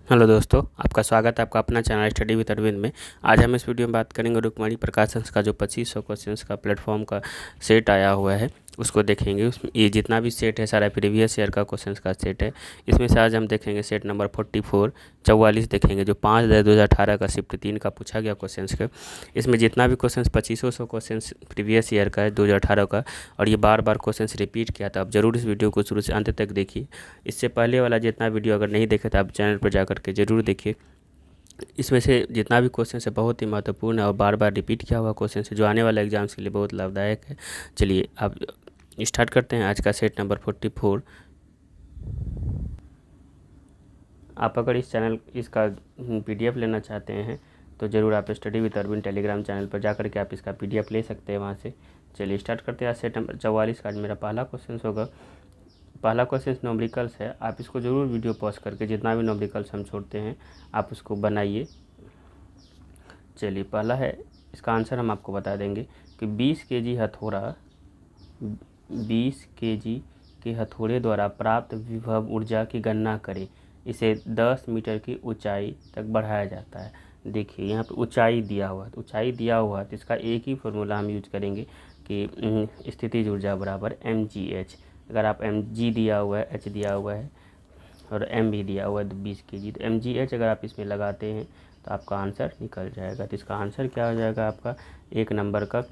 Hello दोस्तों, आपका स्वागत है आपका अपना चैनल स्टडी विद अरविंद में। आज हम इस वीडियो में बात करेंगे रुक्मणी प्रकाशन का जो 2500 क्वेश्चंस का प्लेटफॉर्म का सेट आया हुआ है उसको देखेंगे। उसमें ये जितना भी सेट है सारा प्रीवियस ईयर का क्वेश्चंस का सेट है। इसमें से आज हम देखेंगे सेट नंबर 44 देखेंगे जो 5/2018 का शिफ्ट 3 का पूछा गया क्वेश्चंस का। इसमें जितना भी क्वेश्चंस 2500 क्वेश्चंस प्रीवियस ईयर का है 2018 का, और ये बार बार क्वेश्चंस रिपीट किया था। आप जरूर इस वीडियो को शुरू से अंत तक देखिए। इससे पहले वाला जितना वीडियो अगर नहीं देखे तो आप चैनल पर जा करके ज़रूर देखिए। इसमें से जितना भी क्वेश्चन है बहुत ही महत्वपूर्ण है और बार बार रिपीट किया हुआ क्वेश्चन है जो आने वाले एग्जाम्स के लिए बहुत लाभदायक है। चलिए आप स्टार्ट करते हैं आज का सेट नंबर 44। आप अगर इस चैनल इसका PDF लेना चाहते हैं तो ज़रूर आप study with Arvind Telegram channel पर जा करके आप इसका PDF ले सकते हैं वहाँ से। चलिए स्टार्ट करते हैं। आज सेट नंबर 44 का आज मेरा पहला क्वेश्चन होगा। पहला क्वेश्चन न्यूमेरिकल्स है। आप इसको ज़रूर वीडियो पॉज करके जितना भी न्यूमेरिकल्स हम छोड़ते हैं आप उसको बनाइए। चलिए पहला है, इसका आंसर हम आपको बता देंगे कि 20 kg हथौड़ा 20 kg के हथौड़े द्वारा प्राप्त विभव ऊर्जा की गणना करें। इसे 10 मीटर की ऊंचाई तक बढ़ाया जाता है। देखिए यहाँ पे ऊंचाई दिया हुआ है, तो ऊंचाई दिया हुआ है तो इसका एक ही फॉर्मूला हम यूज करेंगे कि स्थितिज ऊर्जा बराबर mgh। अगर आप mg दिया हुआ है, h दिया हुआ है और m भी दिया हुआ है तो 20 kg, तो mgh अगर आप इसमें लगाते हैं तो आपका आंसर निकल जाएगा। तो इसका आंसर क्या हो जाएगा आपका एक नंबर का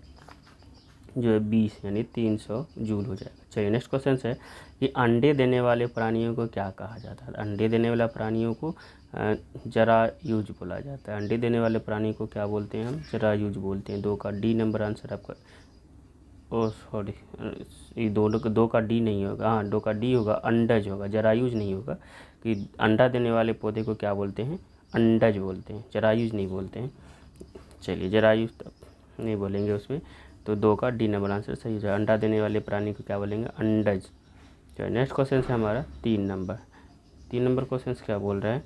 जो है 20 यानी 300 जूल हो जाएगा। चलिए नेक्स्ट क्वेश्चन है कि अंडे देने वाले प्राणियों को क्या कहा जाता है। अंडे देने वाले प्राणियों को जरायुज बोला जाता है। अंडे देने वाले प्राणी को क्या बोलते हैं हम? जरायुज बोलते हैं। 2 का डी नंबर आंसर आपका। ओ सॉरी, ये दो का डी नहीं होगा, हाँ 2 का डी होगा, अंडज होगा, जरायुज नहीं होगा। कि अंडा देने वाले पौधे को क्या बोलते हैं? अंडज बोलते हैं, जरायुज नहीं बोलते हैं। चलिए जरायुज तब नहीं बोलेंगे उसमें, तो 2 का डी नंबर आंसर सही हो जाएगा। अंडा देने वाले प्राणी को क्या बोलेंगे? अंडज। चलिए नेक्स्ट क्वेश्चन है हमारा 3 नंबर क्वेश्चन क्या बोल रहा है?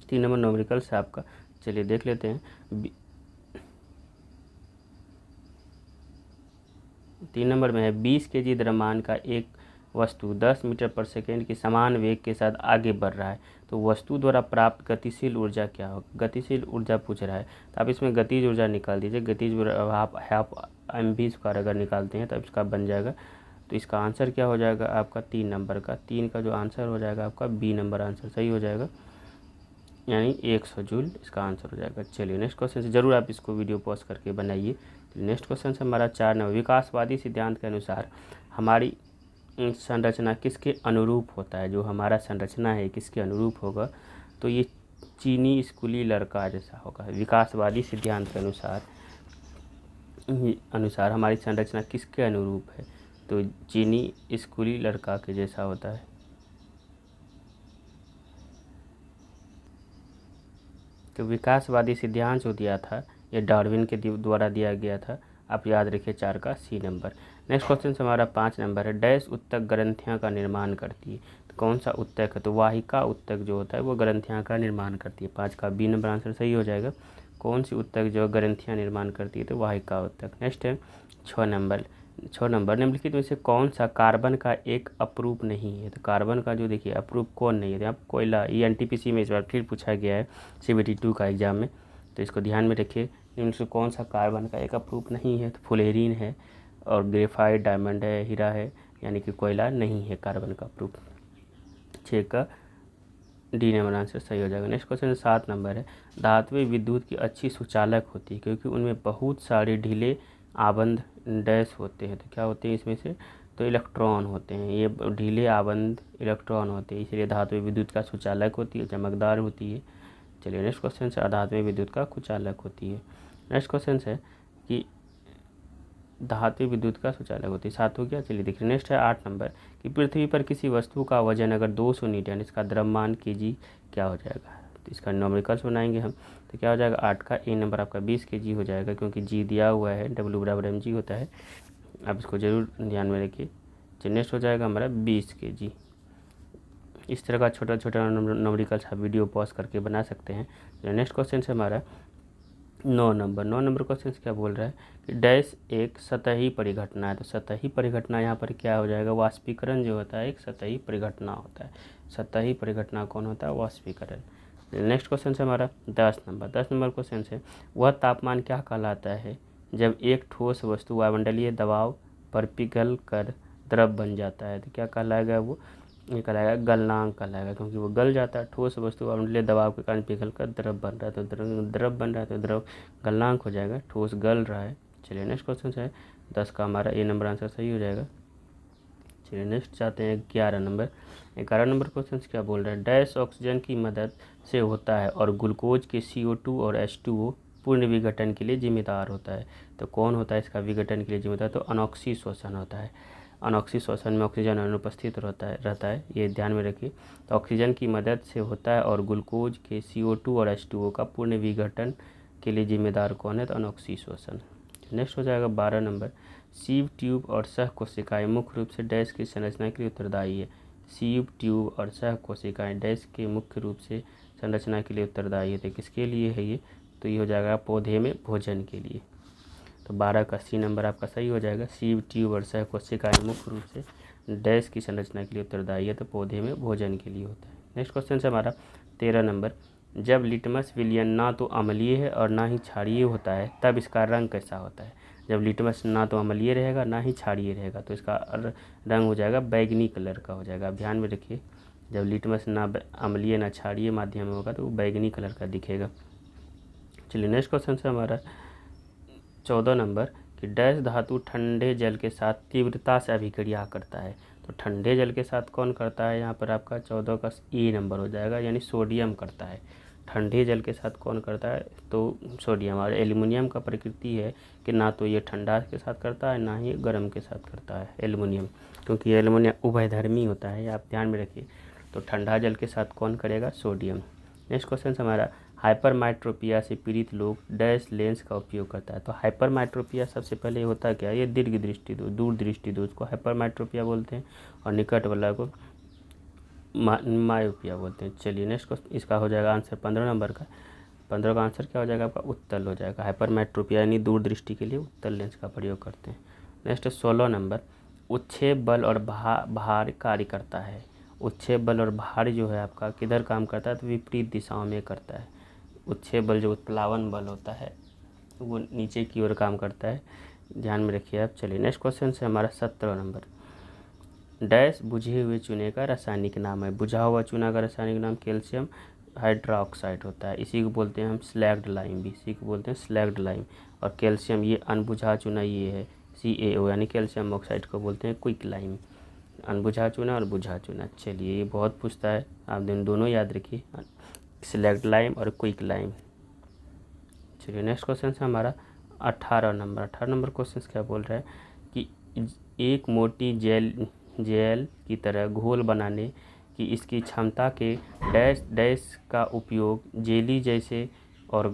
3 नंबर न्यूमेरिकल है आपका। चलिए देख लेते हैं। 3 नंबर में है 20 kg द्रव्यमान का एक वस्तु 10 मीटर पर सेकेंड की समान वेग के साथ आगे बढ़ रहा है, तो वस्तु द्वारा प्राप्त गतिशील ऊर्जा क्या होगा? गतिशील ऊर्जा पूछ रहा है तो आप इसमें गतिज ऊर्जा निकाल दीजिए। गतिज आप हाफ mv² अगर निकालते हैं तब इसका बन जाएगा। तो इसका आंसर क्या हो जाएगा आपका 3 नंबर का? 3 का जो आंसर हो जाएगा आपका बी नंबर आंसर सही हो जाएगा, यानी 100 जूल इसका आंसर हो जाएगा। चलिए नेक्स्ट क्वेश्चन से ज़रूर आप इसको वीडियो पॉज करके बनाइए। नेक्स्ट क्वेश्चन से हमारा 4 नंबर, विकासवादी सिद्धांत के अनुसार हमारी संरचना किसके अनुरूप होता है? जो हमारा संरचना है किसके अनुरूप होगा? तो ये चीनी स्कूली लड़का जैसा होगा। विकासवादी सिद्धांत के अनुसार हमारी संरचना किसके अनुरूप है? तो चीनी स्कूली लड़का के जैसा होता है। तो विकासवादी सिद्धांत जो दिया था ये डार्विन के द्वारा दिया गया था। आप याद रखिए 4 का सी नंबर। नेक्स्ट क्वेश्चन हमारा 5 नंबर है, डैश उत्तक ग्रंथियाँ का निर्माण करती है। तो कौन सा उत्तक है? तो वाहिका उत्तक जो होता है वो ग्रंथियाँ का निर्माण करती है। 5 का बी नंबर आंसर सही हो जाएगा। कौन सी उत्तक जो ग्रंथियाँ निर्माण करती है? तो वाहिका उत्तक। नेक्स्ट है 6 नंबर निम्नलिखित में से कौन सा कार्बन का एक अपरूप नहीं है? तो कार्बन का जो देखिए अपरूप कौन नहीं है? तो आप कोयला, ये NTPC में इस बार फिर पूछा गया है CBT 2 का एग्जाम में, तो इसको ध्यान में रखिए। इनमें से कौन सा कार्बन का एक अपरूप नहीं है? तो फुलेरिन है और ग्रेफाइट, डायमंड है, हीरा है, यानी कि कोयला नहीं है कार्बन का अपरूप। 6 का डी नंबर आंसर सही हो जाएगा। नेक्स्ट क्वेश्चन 7 नंबर है, धात्विक विद्युत की अच्छी सुचालक होती है क्योंकि उनमें बहुत सारे ढीले आबंध डैश होते हैं। तो क्या होते हैं इसमें से? तो इलेक्ट्रॉन होते हैं। ये ढीले आबंध इलेक्ट्रॉन होते हैं, इसलिए धात्विक विद्युत का सुचालक होती है, चमकदार होती है। चलिए नेक्स्ट क्वेश्चन है, अधात्विक विद्युत का कुचालक होती है। नेक्स्ट क्वेश्चन है कि धात्विक विद्युत का सुचालक होती है। 7 हो गया। चलिए देखिए नेक्स्ट है 8 नंबर कि पृथ्वी पर किसी वस्तु का वजन अगर 200 न्यूटन, इसका द्रव्यमान kg क्या हो जाएगा? तो इसका न्यूमेरिकल्स बनाएंगे हम, तो क्या हो जाएगा 8 का ए नंबर आपका 20 kg हो जाएगा, क्योंकि जी दिया हुआ है, W बराबर mg होता है। आप इसको ज़रूर ध्यान में रखिए। चलिए नेक्स्ट हो जाएगा हमारा 20 kg। इस तरह का छोटा छोटा न्यूमेरिकल्स आप वीडियो पॉज करके बना सकते हैं। नेक्स्ट क्वेश्चन है हमारा 9 नंबर क्वेश्चन क्या बोल रहा है कि डैश एक सतही परिघटना है। तो सतही परिघटना यहाँ पर क्या हो जाएगा, वाष्पीकरण जो होता है एक सतही परिघटना होता है। सतही परिघटना कौन होता है, वाष्पीकरण। नेक्स्ट क्वेश्चन है हमारा 10 नंबर क्वेश्चन है, वह तापमान क्या कहलाता है जब एक ठोस वस्तु वायुमंडलीय दबाव पर पिघल कर द्रव बन जाता है। तो क्या कहलाएगा वो, ये कहलाएगा गलनांक कहलाएगा, क्योंकि वो गल जाता है। ठोस वस्तु वायुमंडलीय दबाव के कारण पिघल कर द्रव बन रहा है, तो द्रव बन रहा है तो द्रव गलनांक हो जाएगा, ठोस गल रहा है। चलिए नेक्स्ट क्वेश्चन है 10 का हमारा ए नंबर आंसर सही हो जाएगा। चलिए नेक्स्ट चाहते हैं 11 नंबर क्वेश्चन क्या बोल रहा है, डैश ऑक्सीजन की मदद से होता है और ग्लूकोज के CO2 और H2O पूर्ण विघटन के लिए जिम्मेदार होता है। तो कौन होता है इसका विघटन के लिए जिम्मेदार, तो अनॉक्सी श्वसन होता है। अनॉक्सी श्वसन में ऑक्सीजन अनुपस्थित रहता है, ये ध्यान में रखिए। तो ऑक्सीजन की मदद से होता है और ग्लूकोज के CO2 और H2O का पूर्ण विघटन के लिए जिम्मेदार कौन है, तो अनॉक्सी श्वसन। नेक्स्ट हो जाएगा 12 नंबर, सीव ट्यूब और सह कोशिकाएँ मुख्य रूप से डैश की संरचना के लिए उत्तरदायी है। सीव ट्यूब और सह कोशिकाएँ डैश के मुख्य रूप से संरचना के लिए उत्तरदायी है। तो किसके लिए है ये, तो ये हो जाएगा पौधे में भोजन के लिए। तो 12 का सी नंबर आपका सही हो जाएगा। सीव ट्यूब और सह कोशिकाएँ मुख्य रूप से डैश की संरचना के लिए उत्तरदायी है, तो पौधे में भोजन के लिए होता है। नेक्स्ट क्वेश्चन है हमारा 13 नंबर, जब लिटमस विलयन ना तो अम्लीय है और ना ही क्षारीय होता है तब इसका रंग कैसा होता है। जब लिटमस ना तो अम्लीय रहेगा ना ही क्षारीय रहेगा तो इसका रंग हो जाएगा बैगनी कलर का हो जाएगा। आप ध्यान में रखिए, जब लिटमस ना अम्लीय ना क्षारीय माध्यम में होगा तो वो बैगनी कलर का दिखेगा। चलिए नेक्स्ट क्वेश्चन है हमारा 14 नंबर कि डैश धातु ठंडे जल के साथ तीव्रता से अभिक्रिया करता है। तो ठंडे जल के साथ कौन करता है, यहाँ पर आपका 14 का ए नंबर हो जाएगा, यानी सोडियम करता है। ठंडे जल के साथ कौन करता है, तो सोडियम। और एल्युमिनियम का प्रकृति है कि ना तो ये ठंडा के साथ करता है ना ही गर्म के साथ करता है एल्युमिनियम, क्योंकि एल्युमिनियम उभयधर्मी होता है, आप ध्यान में रखिए। तो ठंडा जल के साथ कौन करेगा, सोडियम। नेक्स्ट क्वेश्चन हमारा हाइपरमेट्रोपिया से पीड़ित लोग डैश लेंस का उपयोग करता है। तो हाइपरमेट्रोपिया सबसे पहले होता क्या है, ये दीर्घ दृष्टि दोष, दूर दृष्टि दोष को हाइपरमेट्रोपिया बोलते हैं और निकट वाला को मायोपिया बोलते हैं। चलिए नेक्स्ट क्वेश्चन इसका हो जाएगा आंसर 15 नंबर का। 15 का आंसर क्या हो जाएगा आपका, उत्तल हो जाएगा। हाइपरमेट्रोपिया यानी दूर दृष्टि के लिए उत्तल लेंस का प्रयोग करते हैं। नेक्स्ट 16 नंबर, उत्क्षेप बल और भार कार्य करता है। उत्क्षेप बल और भार जो है आपका किधर काम करता है, तो विपरीत दिशाओं में करता है। उत्क्षेप बल जो उत्प्लावन बल होता है वो नीचे की ओर काम करता है, ध्यान में रखिए आप। चलिए नेक्स्ट क्वेश्चन है हमारा 17 नंबर, डैश बुझे हुए चूने का रासायनिक नाम है। बुझा हुआ चूना का रासायनिक नाम कैल्शियम हाइड्रोक्साइड होता है, इसी को बोलते हैं हम स्लैग्ड लाइम भी, इसी को बोलते हैं स्लैग्ड लाइम। और कैल्शियम ये अनबुझा चूना ये है CaO यानी कैल्शियम ऑक्साइड को बोलते हैं क्विक लाइम। अनबुझा चूना और बुझा चूना, चलिए ये बहुत पूछता है, आप दोनों याद रखिए, स्लैग्ड लाइम और क्विक लाइम। चलिए नेक्स्ट क्वेश्चन है हमारा 18 नंबर। 18 नंबर क्वेश्चन क्या बोल रहा है कि एक मोटी जेल की तरह घोल बनाने की इसकी क्षमता के डैश का उपयोग जेली जैसे और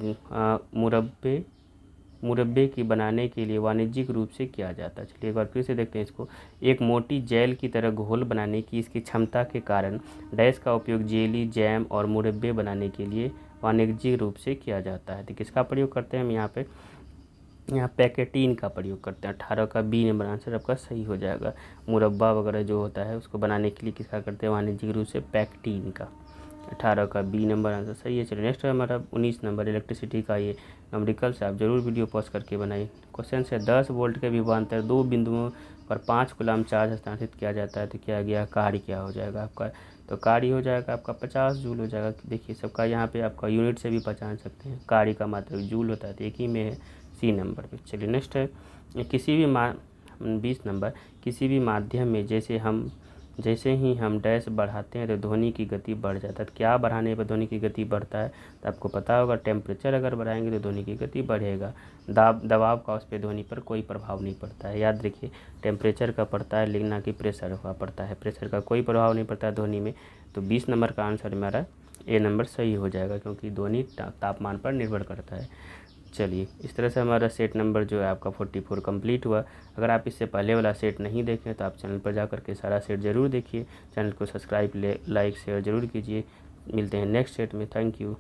मुरब्बे की बनाने के लिए वाणिज्यिक रूप से किया जाता है। चलिए एक बार फिर से देखते हैं इसको। एक मोटी जेल की तरह घोल बनाने की इसकी क्षमता के कारण डैश का उपयोग जेली, जैम और मुरब्बे बनाने के लिए वाणिज्यिक रूप से किया जाता है। तो किसका प्रयोग करते हैं हम यहाँ पैकेटीन का प्रयोग करते हैं। 18 का बी नंबर आंसर आपका सही हो जाएगा। मुरब्बा वगैरह जो होता है उसको बनाने के लिए किसका करते हैं, वाणिज्यिक रूप से पैकेटीन का। 18 का बी नंबर आंसर सही है। चलिए नेक्स्ट है हमारा 19 नंबर, इलेक्ट्रिसिटी का ये न्यूमेरिकल से आप जरूर वीडियो पॉज करके बनाइए। क्वेश्चन से 10 वोल्ट के विभवांतर 2 बिंदुओं पर 5 कूलम चार्ज हस्तांतरित किया जाता है तो क्या गया, कार्य क्या हो जाएगा आपका, तो कार्य हो जाएगा आपका 50 जूल हो जाएगा। देखिए सबका यहाँ पे आपका यूनिट से भी पहचान सकते हैं, कार्य का मात्रक जूल होता है, तो एक ही में है सी नंबर पे। चलिए नेक्स्ट है 20 नंबर, किसी भी माध्यम में जैसे ही हम डैश बढ़ाते हैं तो ध्वनि की गति बढ़ जाता है। तो क्या बढ़ाने पर ध्वनि की गति बढ़ता है, तो आपको पता होगा टेम्परेचर अगर बढ़ाएंगे तो ध्वनि की गति बढ़ेगा। दबाव का उस पर ध्वनि पर कोई प्रभाव नहीं पड़ता है, याद रखिए। टेम्परेचर का पड़ता है लेकिन ना कि प्रेशर का पड़ता है, प्रेशर का कोई प्रभाव नहीं पड़ता है ध्वनि में। तो 20 नंबर का आंसर हमारा ए नंबर सही हो जाएगा, क्योंकि ध्वनि तापमान पर निर्भर करता है। चलिए इस तरह से हमारा सेट नंबर जो है आपका 44 कंप्लीट हुआ। अगर आप इससे पहले वाला सेट नहीं देखें तो आप चैनल पर जाकर के सारा सेट ज़रूर देखिए। चैनल को सब्सक्राइब लाइक शेयर ज़रूर कीजिए। मिलते हैं नेक्स्ट सेट में, थैंक यू।